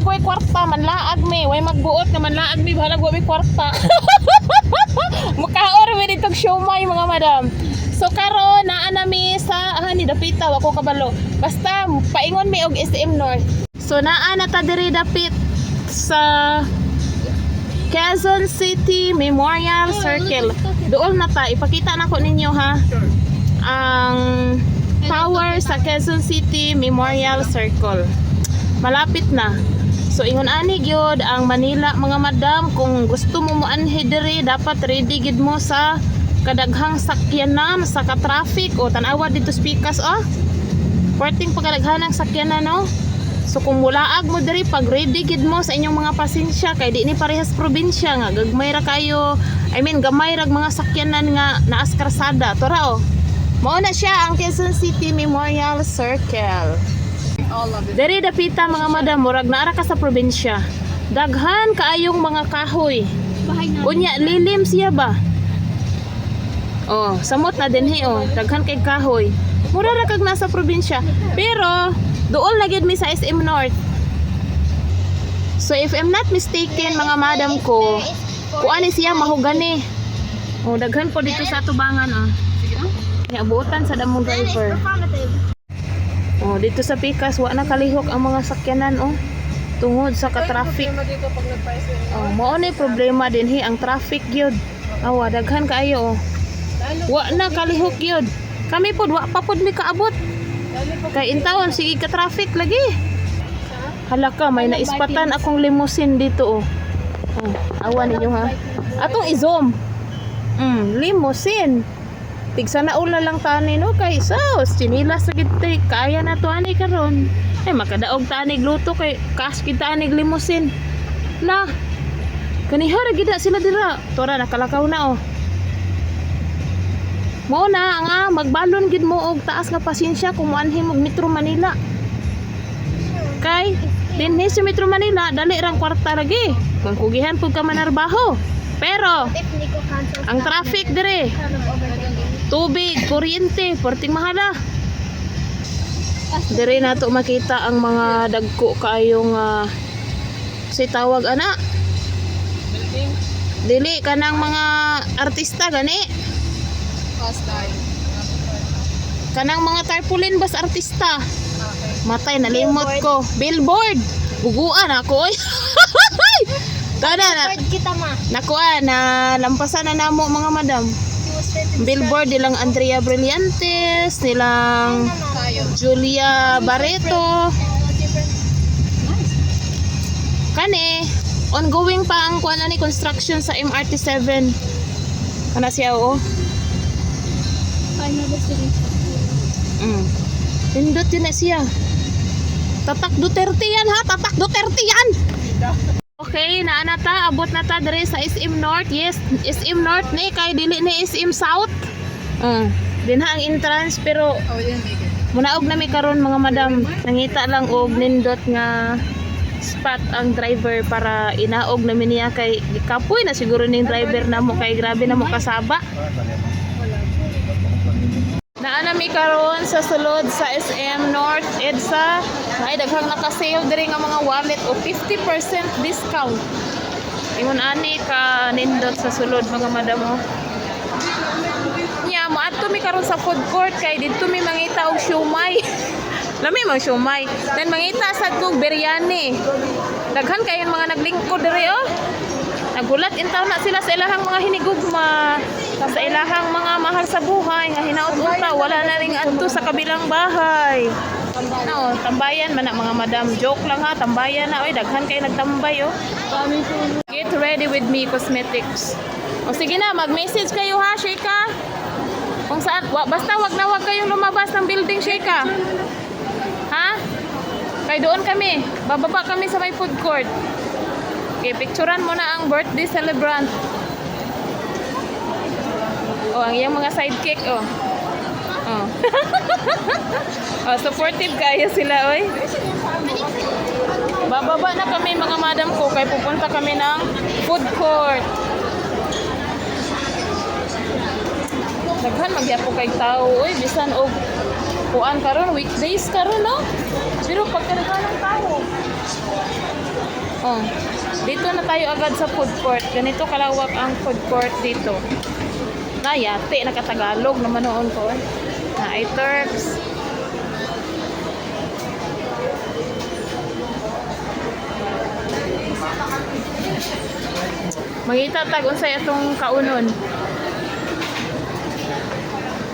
bahalag way kwarta, manlaag mi, way magbuot na manlaag mi, bahalag way kwarta. Mukaor mi ditong siomay mga madam. So karon naa nami sa ni dapita wako kabalo. Basta paingon mi og SM North. So naa na ta diri dapit sa Quezon City Memorial Circle. Doon na ta ipakita nako ninyo ha. Ang tower sa Quezon City Memorial Circle. Malapit na. So ingon ani gyud ang Manila mga madam, kung gusto mo moanhi diri dapat ready gid mo sa kadaghang sakyanan sa ka-traffic o tanawa dito speakers porting pagkadaghanang sakyanan no. So kung mulaag mo diri pag ready gid mo sa inyong mga pasensya kay di ni parehas probinsya nga gagmay ra kayo, gamay ra mga sakyanan nga naas karsada tora mao na siya ang Quezon City Memorial Circle. Diri dapita mga madam murag naara ka sa probinsya, daghan kaayong mga kahoy unya lilim siya ba. Samot na din daghan kay kahoy. Mura ra kag nasa probinsya. Pero dool na gyud mi sa SM North. So if I'm not mistaken mga madam ko, kuani siya mahugani. Daghan po dito sa tubangan Nya buotan sa damong driver. Dito sa Pikas wa na kalihok ang mga sakyanan tungod sa ka-traffic. Mao ni problema dinhi ang traffic gyud. Daghan kaayo wa na kalihok yun. Kami po wa pa pod mi kaabot kay intawon sige ka traffic lagi. Halaka may naispatan akong limousine dito awan ninyo ha atong i-zoom limousine tigsa na ula lang tani no kay sos chinilas sa gitay kaya na to ani karon makadaog tanig luto kay kas kita anig limousine la kanihara gid sila dira tora nakalakaw na mo na nga magbalon gid mo og taas nga pasensya kung moanhim og Metro Manila. Kay dinhi sa Metro Manila dali rang kwarta lagi. Kung kugihan pud ka manarbaho. Pero ang traffic dire tubig, kuryente, porting mahala. Dire nato makita ang mga dagko kaayong si tawag ana. Dili kanang mga artista gani. Kanang mga tarpaulin bas artista. Matay nalimot ko. Billboard. Buguan ako Kada na. Nakuha na lampasan na namo mga madam. Billboard nilang Andrea Brillantes, nilang Julia Barreto. Kani ongoing pa ang kuan ani construction sa MRT7. Kana siya Pindot yun na siya. Tatak Duterte yan ha. Tatak Duterte yan. Okay, naanata. Abot na ta dere sa SM North. Yes, SM North ni. Kay dili ni SM South. Din ha ang entrance. Pero munaog na mi karon mga madam. Nangita lang og nindot nga spot ang driver para inaog na niya kay kapoy na siguro ning driver na mo kay grabe na mo kasaba. Naana mi karon sa sulod sa SM North EDSA. Ay daghang naka-sale diri nga mga wallet o 50% discount. Ingon ani ka nindot sa sulod mga madam Nya maadto mi karon sa food court kay didto mi mangita og siomay. Lami mang siomay. Then mangita sad kog biryani. Daghan kay mga naglingkod diri Nagulat intaw na sila sa ilahang mga hinigugma, sa ilahang mga mahal sa buhay nga hinaut-unta wala na ring adto sa kabilang bahay. Tambayan man na mga madam, joke lang ha, tambayan na daghan kay nagtambay Get ready with me cosmetics. Sige na, mag-message kayo ha, Sheika. Kung saan, basta wag na wag kayong lumabas ng building, Sheika. Ha? Kay doon kami, bababa kami sa may food court. Okay, picturean mo na ang birthday celebrant. Ang iyang mga sidekick, supportive kaya sila, Bababa na kami mga madam ko, kay pupunta kami ng food court. Daghan magyapo kay tao, bisan og kuan karon weekdays karon, Pero pagkadaghan ng tao. Oh. Dito na tayo agad sa food court. Ganito kalawak ang food court dito. Yate, nakatagalog naman noon ko. Na ay Turks. Mangita tag unsay atong kaunon.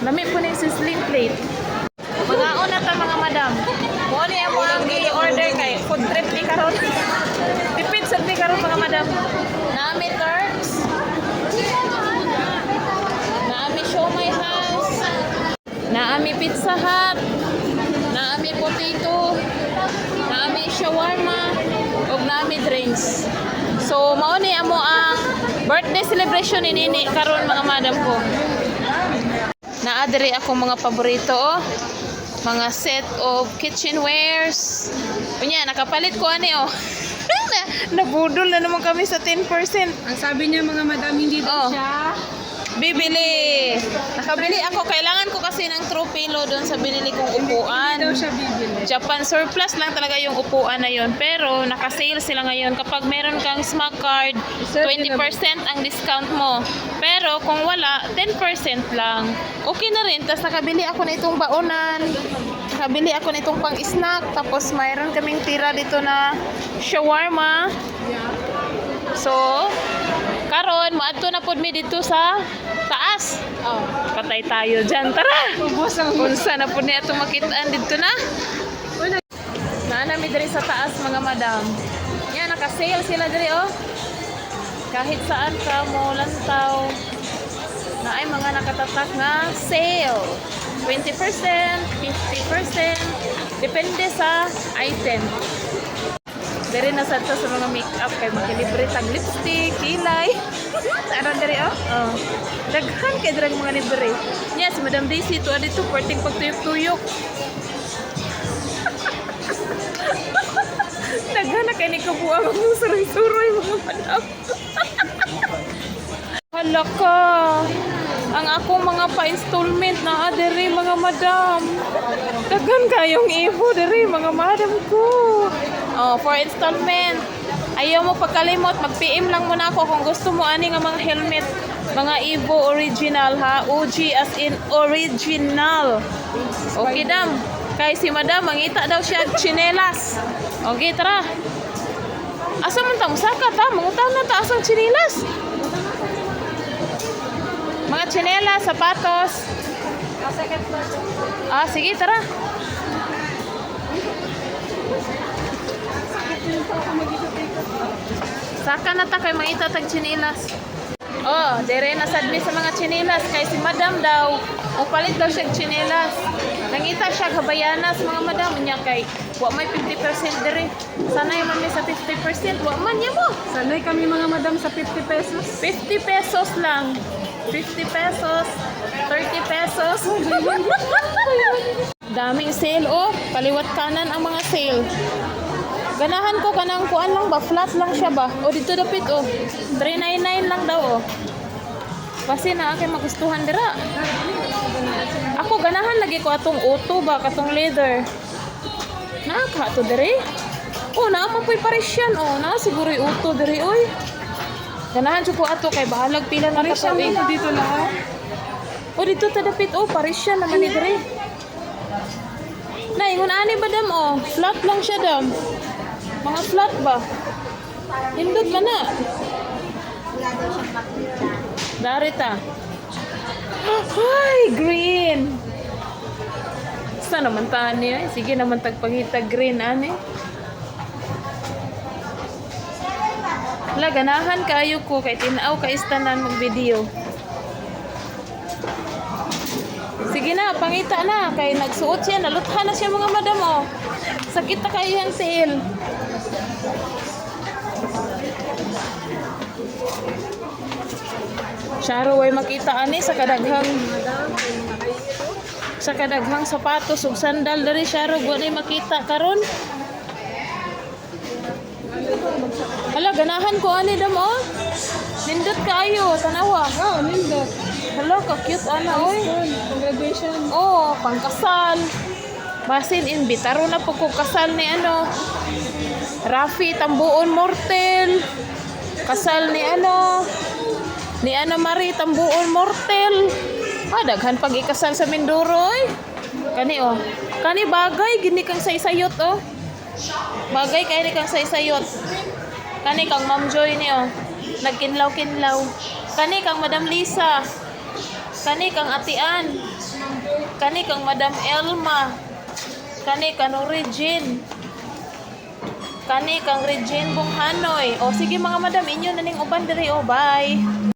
Lami po na yung sizzling plate. Mga una ta mga madam. Mo ni amo ang i-order kay food trip ni karon. Tipid sa ni karon mga madam. Naami Turks. Naami Siomai House. Naami Pizza Hut. Naami potato. Naami shawarma ug naami drinks. So mao ni amo ang birthday celebration ni nini karon mga madam ko. Naadiri akong mga paborito oh. Mga set of kitchenwares. Unya nakapalit ko ani oh. Nabudol na naman kami sa 10%. Ang sabi niya mga madam, hindi daw siya bibili. Nakabili ako. Kailangan ko kasi ng throw pillow doon sa binili kong upuan. Hindi daw siya bibili. Japan surplus lang talaga yung upuan na yun. Pero naka-sale sila ngayon. Kapag meron kang SMAC card, 20% ang discount mo. Pero kung wala, 10% lang. Okay na rin. Tapos nakabili ako na itong baonan. Nakabili ako na itong pang-snack. Tapos mayroon kaming tira dito na shawarma. So, karon maadto na pud mi dito sa taas. Oh, patay tayo diyan. Tara. Unsa na pud ni ato makitaan dito na? Naa mi diri sa taas mga madam. Yan naka-sale sila diri oh. Kahit saan ka mo lantaw. Na ay mga nakatatak nga sale. 20%, 50%, depende sa item. Dari na sa mga makeup kay makilibre tag lipstick, kilay. Ano dari oh? Oh. Daghan kay drag mga libre. Yes, Madam Daisy to adito perting pagtuyok-tuyok. Daghan na kay ni kabuang ang suroy-suroy mga madam. Hala ka. Ang akong mga pa-installment na diri mga madam. Daghan kayong ibo diri mga madam ko. Oh, for installment. Ayaw mo pagkalimot, mag-PM lang muna ako kung gusto mo ani nga mga helmet, mga Evo original ha, OG as in original. Okay dam. Kay si madam mangita daw siya tsinelas. Okay, tara. Asa man ta musaka ta, mangutan na ta asang tsinelas. Mga tsinelas, sapatos. Ah, sige, tara. Saka na ta kay mangita tag tsinelas. Oh, dire na sad mi sa mga tsinelas kay si madam daw upalit daw siya tsinelas. Nangita siya habayanas mga madam nya kay wa may 50% dire. Sanay man mi sa 50%, wa man niya mo. Sanay kami mga madam sa 50 pesos. 50 pesos lang. 50 pesos, 30 pesos. Daming sale oh, kaliwat kanan ang mga sale. Ganahan ko kanang kuan lang ba, flat lang siya ba? O dito dapit oh. 399 lang daw oh. Kasi na aking magustuhan dira. Ako ganahan lagi ko atong auto ba, katong leather. Naka to diri. Oh, naa man po'y parisyan oh. Na siguro yung auto diri oy. Ganahan jud ko ato kay bahalag pila na Parisyan katuig. dito lahat. O dito ta dapit oh, parisyan naman ni diri. Nay, ngun ani ba dam oh? Flat lang siya dam. Mga flat ba? Hindot man na. Darita. Ay, green. Saan naman taan niya? Sige naman tagpangita green, ani. Hala, ganahan kayo ko kay tinaw ka istanan mag-video. Sige na, pangita na. Kay nagsuot siya, naluthan na siya mga madam oh. Sakit na kayo yung sale. Charo way makita ani sa kadaghang sapatos ug sandal diri Charo way makita karon. Hala, ganahan ko ani dam oh. Nindot kaayo, tanawa. Oh, nindot. Hala, ka-cute ana oy. Graduation. Oh, pangkasal. Basin imbitaro na po ko kasal ni ano. Rafi Tambuon Mortel. Kasal ni ano. Ni Ana Marie Tambuon Mortel. Daghan pag ikasal sa Mindoro oy. Kani oh. Kani bagay gini kang saysayot oh. Bagay kay ni kang saysayot. Kani kang Ma'am Joy ni oh. Nagkinlaw-kinlaw. Kani kang Madam Lisa. Kani kang Atian. Kani kang Madam Elma. Kani kang Regine. Kani kang Regine Bong Hanoy. O sige mga madam, inyo na ning uban diri oh. Bye.